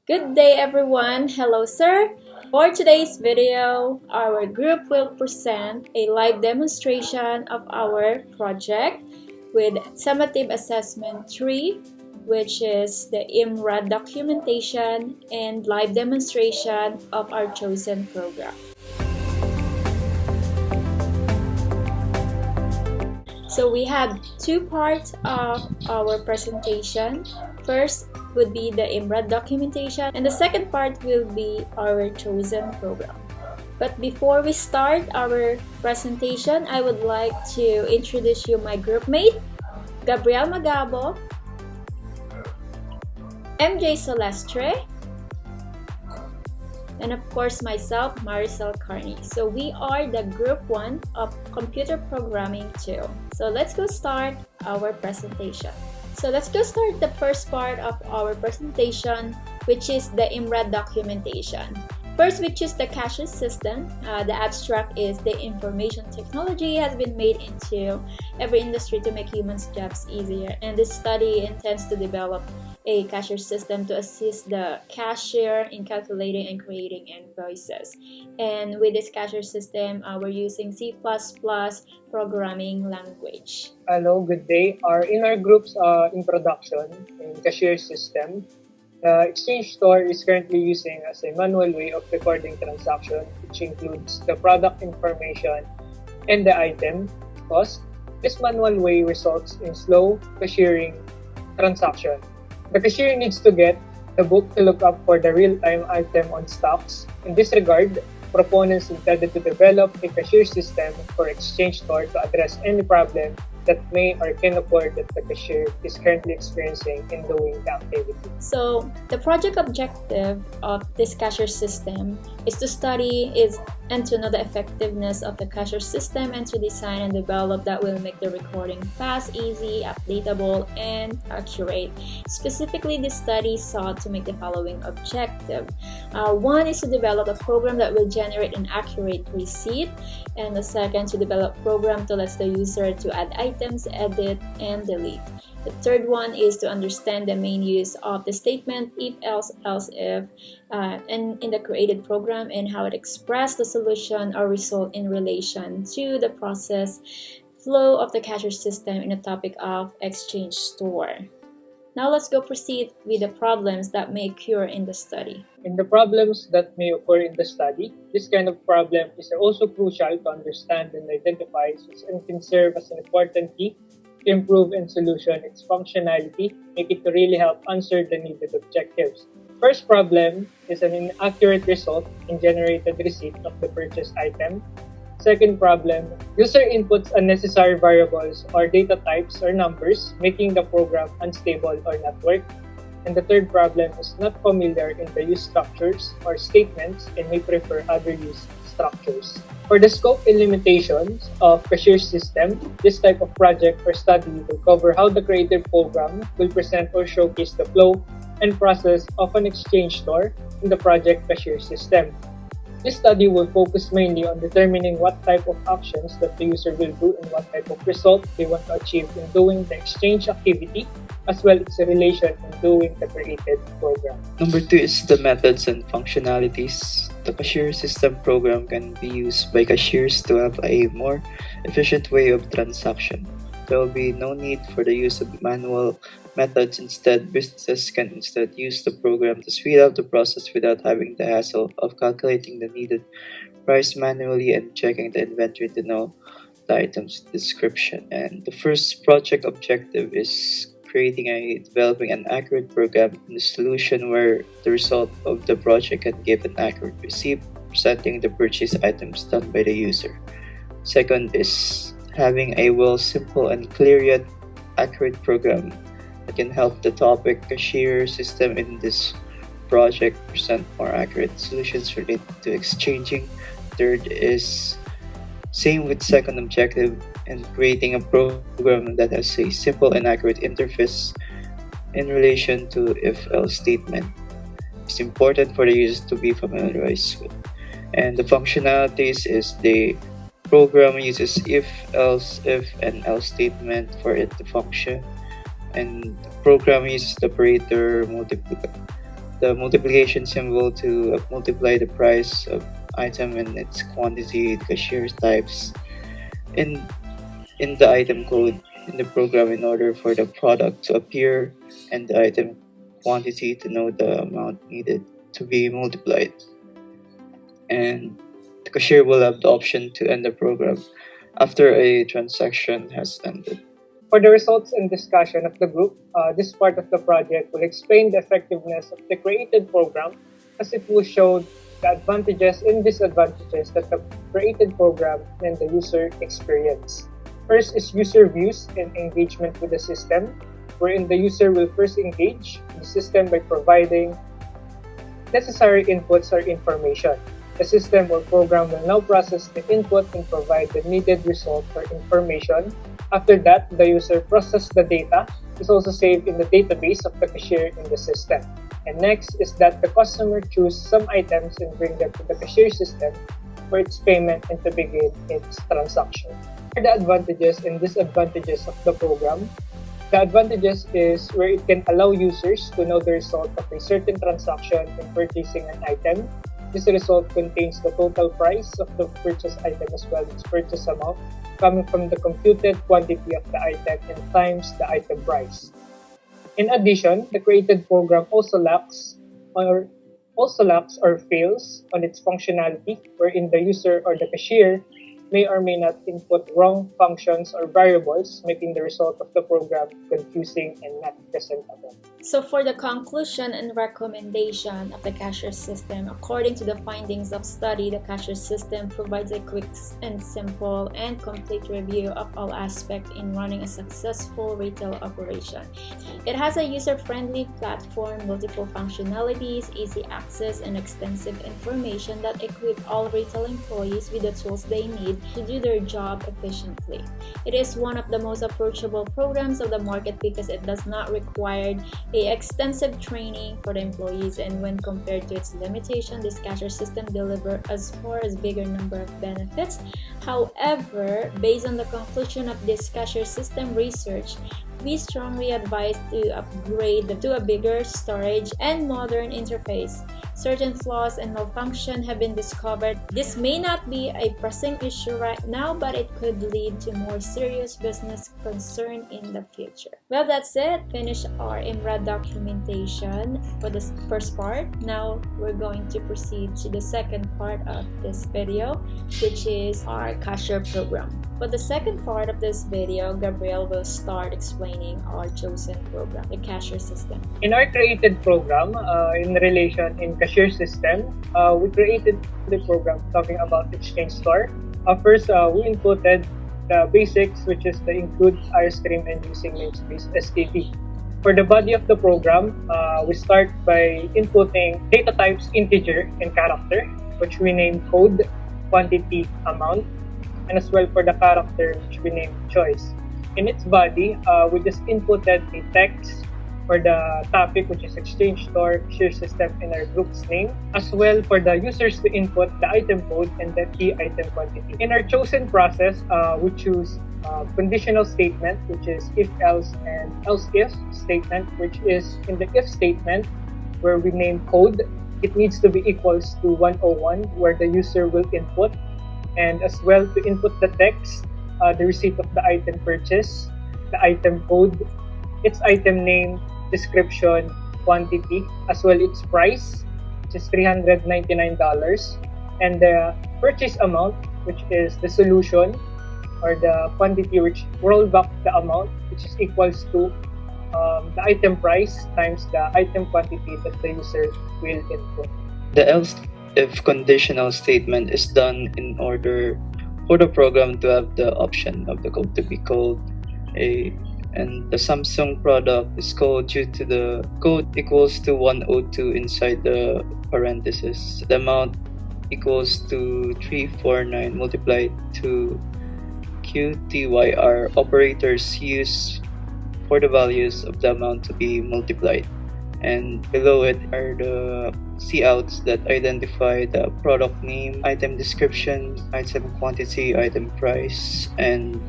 Good day everyone! Hello sir! For today's video, our group will present a live demonstration of our project with Summative Assessment 3, which is the IMRAD documentation and live demonstration of our chosen program. So we have two parts of our presentation. First would be the IMRAD documentation, and the second part will be our chosen program. But before we start our presentation, I would like to introduce you my group mate, Gabriel Magabo, MJ Sollestre, and of course myself, Maricel Carney. So we are the group 1 of Computer Programming 2. So let's go start our presentation. So let's go start the first part of our presentation, which is the IMRAD documentation. First, we choose the CASHIER system. The abstract is the information technology has been made into every industry to make humans' jobs easier. And this study intends to develop a CASHIER system to assist the cashier in calculating and creating invoices. And with this CASHIER system, we're using C++ programming language. Hello, good day. In our group's introduction in CASHIER system, the exchange store is currently using as a manual way of recording transaction, which includes the product information and the item cost. This manual way results in slow cashiering transaction. The cashier needs to get the book to look up for the real-time item on stocks. In this regard, proponents intended to develop a cashier system for exchange store to address any problem that may or can occur that the cashier is currently experiencing in doing the activity. So the project objective of this cashier system is to study and to know the effectiveness of the cashier system and to design and develop that will make the recording fast, easy, updatable, and accurate. Specifically, this study sought to make the following objective. One is to develop a program that will generate an accurate receipt, and the second to develop a program to let the user to add items, edit, and delete. The third one is to understand the main use of the statement if, else, if, and in the created program and how it expressed the solution or result in relation to the process flow of the cashier system in the topic of exchange store. Now let's go proceed with the problems that may occur in the study. In the problems that may occur in the study, this kind of problem is also crucial to understand and identify and can serve as an important key to improve and solution its functionality, make it to really help answer the needed objectives. First problem is an inaccurate result in generated receipt of the purchased item. Second problem, user inputs unnecessary variables or data types or numbers, making the program unstable or not work. And the third problem is not familiar in the use structures or statements and may prefer other use structures. For the scope and limitations of cashier system, this type of project or study will cover how the creative program will present or showcase the flow and process of an exchange store in the project cashier system. This study will focus mainly on determining what type of actions that the user will do and what type of result they want to achieve in doing the exchange activity, as well as the relation in doing the created program. Number 2 is the methods and functionalities. The cashier system program can be used by cashiers to have a more efficient way of transaction. There will be no need for the use of manual methods. Instead, businesses can use the program to speed up the process without having the hassle of calculating the needed price manually and checking the inventory to know the item's description. And the first project objective is developing an accurate program in a solution where the result of the project can give an accurate receipt presenting the purchase items done by the user. Second is having a simple and clear yet accurate program that can help the topic cashier system in this project present more accurate solutions related to exchanging. Third is same with second objective and creating a program that has a simple and accurate interface in relation to if-else statement. It's important for the users to be familiarized with. And the functionalities is the program uses if, else, if, and else statement for it to function. And the program uses the operator the multiplication symbol to multiply the price of item and its quantity. The cashier types in the item code in the program in order for the product to appear and the item quantity to know the amount needed to be multiplied. And the cashier will have the option to end the program after a transaction has ended. For the results and discussion of the group, this part of the project will explain the effectiveness of the created program, as it will show the advantages and disadvantages that the created program and the user experience. First is user views and engagement with the system, wherein the user will first engage the system by providing necessary inputs or information. The system or program will now process the input and provide the needed result or information. After that, the user processes the data. Is also saved in the database of the cashier in the system. And next is that the customer choose some items and bring them to the cashier system for its payment and to begin its transaction. For the advantages and disadvantages of the program, the advantages is where it can allow users to know the result of a certain transaction in purchasing an item. This result contains the total price of the purchased item as well as purchase amount coming from the computed quantity of the item and times the item price. In addition, the created program also lacks or fails on its functionality, wherein the user or the cashier may or may not input wrong functions or variables, making the result of the program confusing and not presentable. So for the conclusion and recommendation of the cashier system, according to the findings of study, the cashier system provides a quick and simple and complete review of all aspects in running a successful retail operation. It has a user-friendly platform, multiple functionalities, easy access, and extensive information that equip all retail employees with the tools they need to do their job efficiently. It is one of the most approachable programs of the market because it does not require extensive training for the employees, and when compared to its limitation, this cashier system delivers as far as bigger number of benefits. However, based on the conclusion of this cashier system research, we strongly advise to upgrade to a bigger storage and modern interface. Certain flaws and malfunction have been discovered. This may not be a pressing issue right now, but it could lead to more serious business concern in the future. Well, that's it. Finish our IMRAD documentation for this first part. Now we're going to proceed to the second part of this video, which is our cashier program. For the second part of this video, Gabriel will start explaining our chosen program, the cashier system. In our created program, in cashier system, we created the program talking about exchange store. First, we inputted the basics, which is the include ice cream and using namespace SKT. For the body of the program, we start by inputting data types integer and character, which we name code, quantity, amount, and as well for the character, which we name choice. In its body, we just inputted a text for the topic, which is exchange store, cashier system, and our group's name, as well for the users to input the item code and the key item quantity. In our chosen process, we choose conditional statement, which is if-else and else-if statement, which is in the if statement where we name code, it needs to be equals to 101, where the user will input, and as well to input the text, the receipt of the item purchase, the item code, its item name, description, quantity, as well its price, which is $399, and the purchase amount, which is the solution or the quantity which roll back the amount, which is equals to the item price times the item quantity that the user will input. The else if conditional statement is done in order for the program to have the option of the code to be called a, and the Samsung product is called due to the code equals to 102 inside the parentheses. The amount equals to 349 multiplied to QTYR. Operators use for the values of the amount to be multiplied, and below it are the coutts that identify the product name, item description, item quantity, item price, and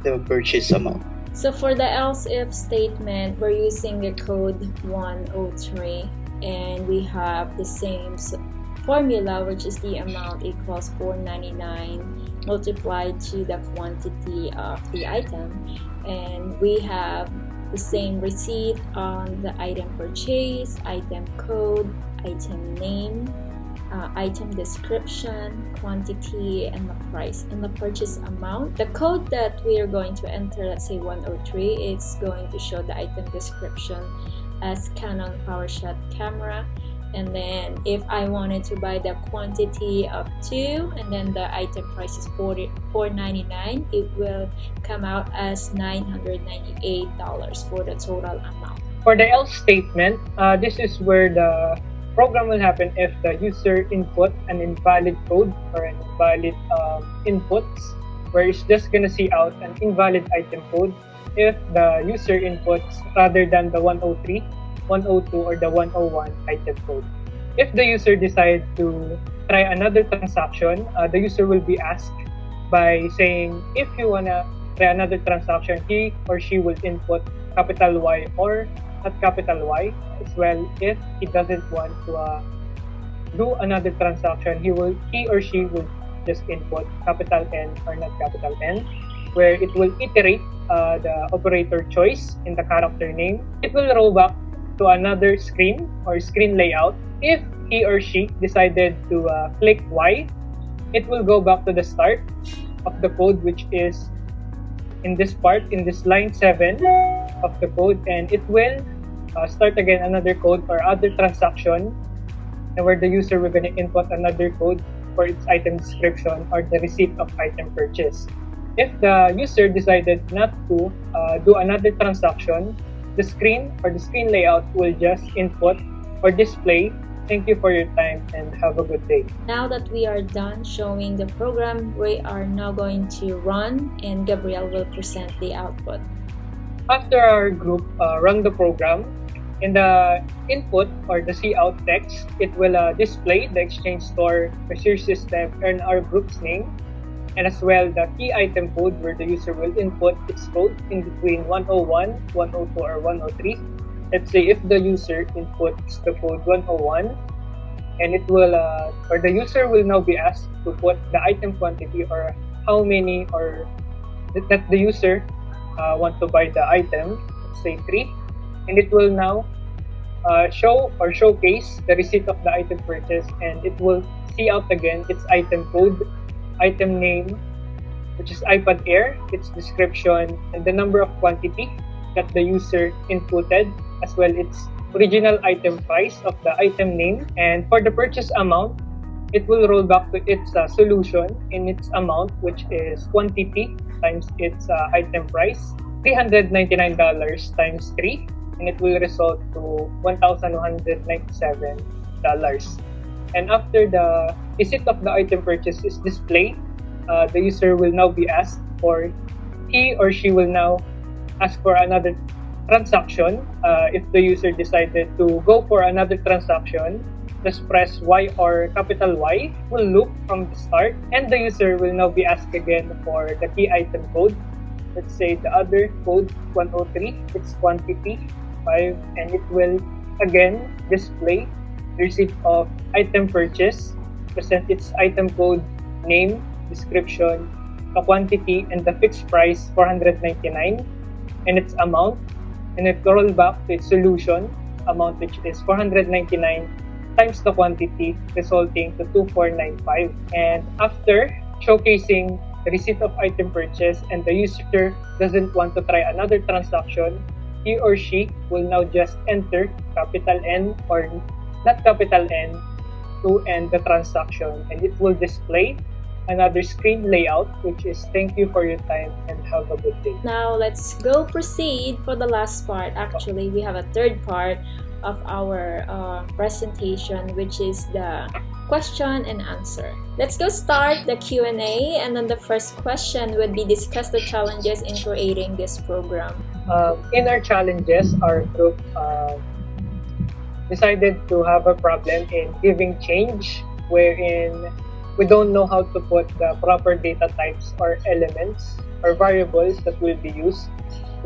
the purchase amount. So for the else if statement, we're using the code 103. and we have the same formula, which is the amount equals $4.99 multiplied to the quantity of the item, and we have the same receipt on the item purchase, item code, item name, item description, quantity, and the price, and the purchase amount. The code that we are going to enter, let's say 103, it's going to show the item description as Canon PowerShot camera. And then if I wanted to buy the quantity of 2 and then the item price is $4.99, it will come out as $998 for the total amount. For the else statement, this is where the program will happen if the user input an invalid code or an invalid inputs, where it's just going to see out an invalid item code if the user inputs rather than the 103, 102, or the 101 item code. If the user decides to try another transaction, the user will be asked by saying, if you want to try another transaction, he or she will input capital Y or not capital Y. As well, if he doesn't want to do another transaction, he or she will just input capital N or not capital N, where it will iterate the operator choice in the character name. It will roll back to another screen or screen layout. If he or she decided to click Y, it will go back to the start of the code, which is in this part, in this line 7 of the code, and it will start again another code or other transaction, and where the user will going to input another code for its item description or the receipt of item purchase. If the user decided not to do another transaction, the screen or the screen layout will just input or display, "Thank you for your time and have a good day." Now that we are done showing the program, we are now going to run and Gabriel will present the output. After our group run the program, in the input or the cout text, it will display the exchange store cashier system and our group's name, and as well the key item code, where the user will input its code in between 101, 102, or 103. Let's say if the user inputs the code 101, and it will or the user will now be asked to put the item quantity or how many or that the user want to buy the item, let's say 3, and it will now show or showcase the receipt of the item purchase, and it will see out again its item code, item name, which is iPad Air, its description, and the number of quantity that the user inputted, as well its original item price of the item name. And for the purchase amount, it will roll back to its solution in its amount, which is quantity times its item price, $399 times 3, and it will result to $1,197. And after the receipt of the item purchase is displayed, the user will now be asked, or he or she will now ask for another transaction. If the user decided to go for another transaction, just press Y or capital Y, will loop from the start, and the user will now be asked again for the key item code. Let's say the other code 103, its quantity 5, and it will again display the receipt of item purchase, present its item code, name, description, the quantity, and the fixed price $499, and its amount, and it will roll back to its solution amount, which is $499 times the quantity, resulting to $2495. And after showcasing the receipt of item purchase and the user doesn't want to try another transaction, he or she will now just enter capital N or not capital N to end the transaction, and it will display another screen layout, which is "Thank you for your time and have a good day." Now let's go proceed for the last part. Actually, we have a third part of our presentation, which is the question and answer. Let's go start the Q&A, and then the first question would be discuss the challenges in creating this program. In our challenges, our group decided to have a problem in giving change, wherein we don't know how to put the proper data types or elements or variables that will be used,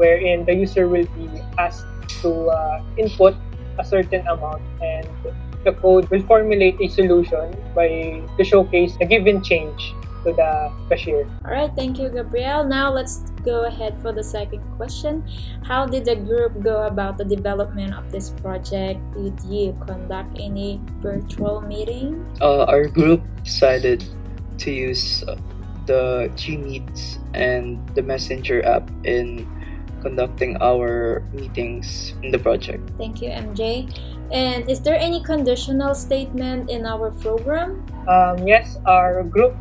wherein the user will be asked to input a certain amount, and the code will formulate a solution to showcase a given change to the cashier. Alright, thank you, Gabriel. Now let's go ahead for the second question. How did the group go about the development of this project? Did you conduct any virtual meeting? Our group decided to use the Gmeets and the Messenger app in conducting our meetings in the project. Thank you, MJ. And is there any conditional statement in our program? Yes, our group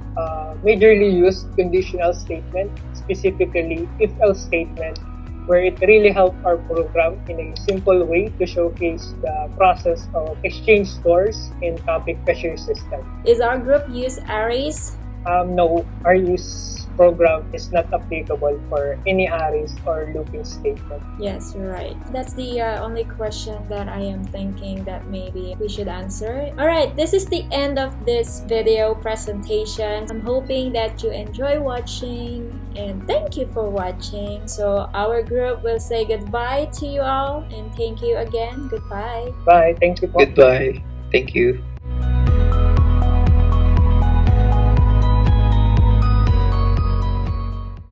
majorly used conditional statement, specifically if-else statement, where it really helped our program in a simple way to showcase the process of exchange stores in topic cashier system. Is our group use arrays? No, our use program is not applicable for any arrays or looping statement. Yes, you're right. That's the only question that I am thinking that maybe we should answer. Alright, this is the end of this video presentation. I'm hoping that you enjoy watching, and thank you for watching. So our group will say goodbye to you all, and thank you again. Goodbye. Bye. Thank you. Goodbye. Thank you.